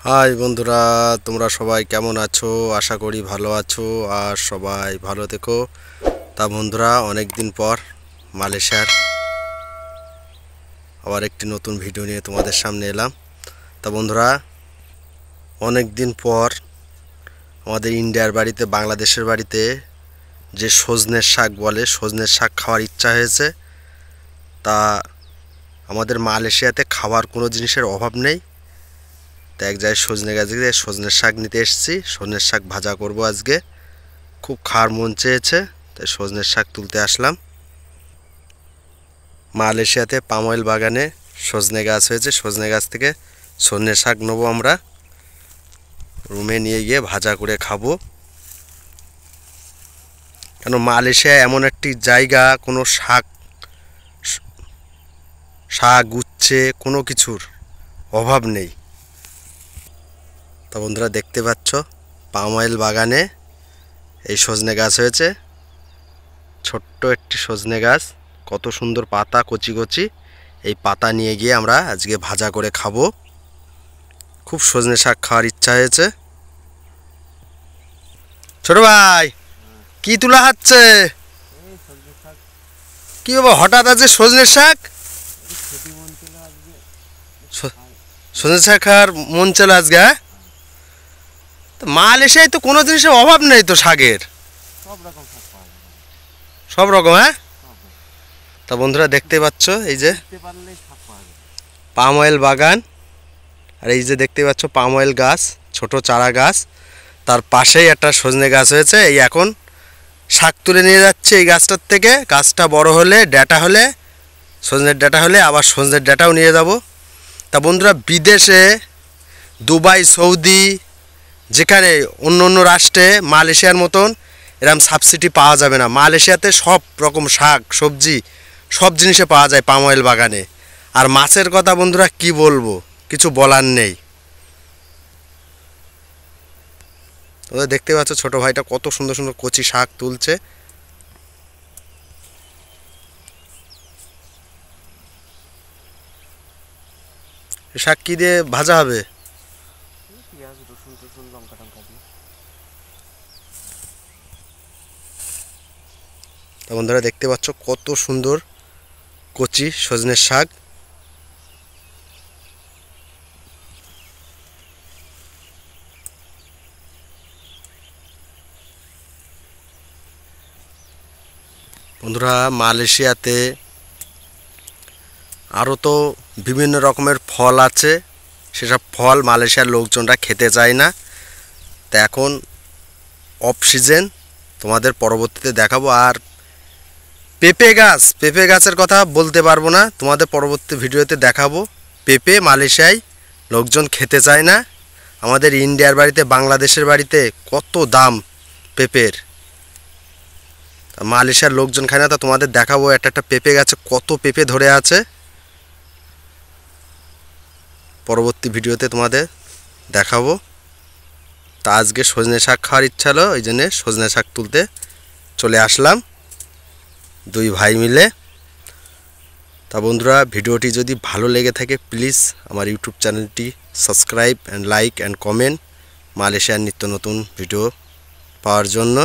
High বন্ধুরা, তোমরা সবাই কেমন আছো? আশা করি ভালো আছো আর সবাই ভালো থেকো। তা বন্ধুরা, অনেক দিন পর মালয়েশিয়ার আবার একটি নতুন ভিডিও নিয়ে তোমাদের সামনে এলাম। তা বন্ধুরা, অনেক দিন পর আমাদের ইন্ডিয়ার বাড়িতে, বাংলাদেশের বাড়িতে যে সজনের শাক বলে, সজনের শাক খাওয়ার ইচ্ছা হয়েছে। তা আমাদের মালয়েশিয়াতে খাওয়ার কোনো জিনিসের অভাব নেই। তো এক জায়গায় সজনে গাছ থেকে সজনের শাক নিতে এসেছি। সজনের শাক ভাজা করব আজকে। খুব খাওয়ার মন চেয়েছে, তাই সজনের শাক তুলতে আসলাম। মালয়েশিয়াতে পাম অয়েল বাগানে সজনে গাছ হয়েছে। সজনে গাছ থেকে সজনের শাক নেবো আমরা, রুমে নিয়ে গিয়ে ভাজা করে খাবো। কেন মালয়েশিয়া এমন একটি জায়গা, কোনো শাক উচ্ছে কোনো কিছুর অভাব নেই। তা বন্ধুরা, দেখতে পাচ্ছ পাম অয়েল বাগানে এই সজনে গাছ হয়েছে। ছোট্ট একটি সজনে গাছ, কত সুন্দর পাতা, কচি কচি। এই পাতা নিয়ে গিয়ে আমরা আজকে ভাজা করে খাবো। খুব সজনে শাক খাওয়ার ইচ্ছা হয়েছে। ছোট ভাই, কি তুলা হচ্ছে? কি বাবা, হঠাৎ আছে সজনে শাক? সজনে শাক খাওয়ার মন চলে আজকে? হ্যাঁ, মালয়েশিয়ায় তো কোনো জিনিসের অভাব নেই তো শাকের, সব রকম। হ্যাঁ, তা বন্ধুরা দেখতে পাচ্ছ এই যে পাম অয়েল বাগান, আর এই যে দেখতে পাচ্ছ পাম অয়েল গাছ, ছোট চারা গাছ। তার পাশেই একটা সজনে গাছ হয়েছে। এই এখন শাক তুলে নিয়ে যাচ্ছে এই গাছটার থেকে। গাছটা বড় হলে, ডাঁটা হলে, সজনের ডাঁটা হলে আবার সজনের ডাঁটাও নিয়ে যাব। তা বন্ধুরা, বিদেশে দুবাই, সৌদি, যেখানে অন্য অন্য রাষ্ট্রে মালয়েশিয়ার মতন এরকম সাবসিডি পাওয়া যাবে না। মালয়েশিয়াতে সব রকম শাক সবজি সব জিনিসে পাওয়া যায় পাম অয়েল বাগানে। আর মাছের কথা বন্ধুরা কি বলবো, কিছু বলার নেই। তোমরা দেখতে পাচ্ছ ছোট ভাইটা কত সুন্দর সুন্দর কচি শাক তুলছে। শাক কি দিয়ে ভাজা হবে? তা বন্ধুরা দেখতে পাচ্ছ কত সুন্দর কচি সজনের শাক। বন্ধুরা, মালয়েশিয়াতে আরও তো বিভিন্ন রকমের ফল আছে। সেসব ফল মালয়েশিয়ার লোকজনরা খেতে চায় না। তা এখন অফ সিজন, তোমাদের পরবর্তীতে দেখাবো। আর পেঁপে গাছের কথা বলতে পারবো না, তোমাদের পরবর্তী ভিডিওতে দেখাবো। পেঁপে মালয়েশিয়ায় লোকজন খেতে চায় না। আমাদের ইন্ডিয়ার বাড়িতে, বাংলাদেশের বাড়িতে কত দাম পেঁপের, মালয়েশিয়ার লোকজন খায় না। তা তোমাদের দেখাবো একটা একটা পেঁপে গাছে কত পেঁপে ধরে আছে। পরবর্তী ভিডিওতে তোমাদের দেখাবো। তা আজকে সজনে শাক খাওয়ার ইচ্ছা হলো, ওই জন্যে সজনে শাক তুলতে চলে আসলাম দুই ভাই মিলে। তা বন্ধুরা, ভিডিওটি যদি ভালো লেগে থাকে প্লিজ আমার ইউটিউব চ্যানেলটি subscribe and like and comment মালয়েশিয়ার নিত্য নতুন ভিডিও পাওয়ার জন্য।